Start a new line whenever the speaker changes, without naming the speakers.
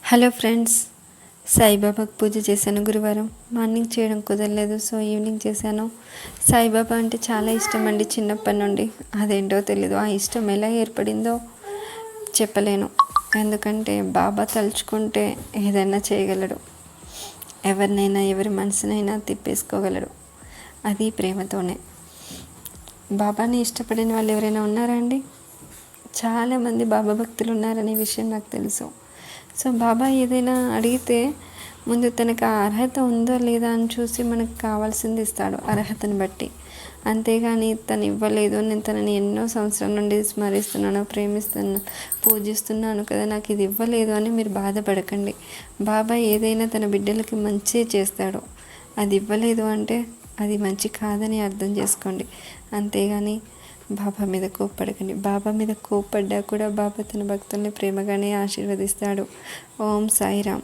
Hello friends, సాయిబాబాకు పూజ చేశాను. గురువారం morning చేయడం కుదరలేదు, సో ఈవినింగ్ చేశాను. సాయిబాబా అంటే చాలా ఇష్టం అండి చిన్నప్పటి నుండి. అదేంటో తెలీదు, ఆ ఇష్టం ఎలా ఏర్పడిందో చెప్పలేను. ఎందుకంటే బాబా తలుచుకుంటే ఏదైనా చేయగలడు, ఎవరినైనా ఎవరి మనసునైనా తిప్పేసుకోగలడు. అది ప్రేమతోనే. బాబాని ఇష్టపడిన వాళ్ళు ఎవరైనా ఉన్నారా అండి? చాలామంది బాబా భక్తులు ఉన్నారనే విషయం నాకు తెలుసు. సో బాబా ఏదైనా అడిగితే ముందు తనకు ఆ అర్హత ఉందో లేదా అని చూసి మనకు కావాల్సింది ఇస్తాడు, అర్హతను బట్టి. అంతేగాని తను ఇవ్వలేదు, నేను తనని ఎన్నో సంవత్సరాల నుండి స్మరిస్తున్నాను, ప్రేమిస్తున్నాను, పూజిస్తున్నాను కదా, నాకు ఇది ఇవ్వలేదు అని మీరు బాధపడకండి. బాబా ఏదైనా తన బిడ్డలకి మంచి చేస్తాడు. అది ఇవ్వలేదు అంటే అది మంచి కాదని అర్థం చేసుకోండి. అంతేగాని బాబా మీద కోప్పడకండి. బాబా మీద కోప్పడ్డా కూడా బాబా తన భక్తుల్ని ప్రేమగానే ఆశీర్వదిస్తాడు. ఓం సాయిరామ్.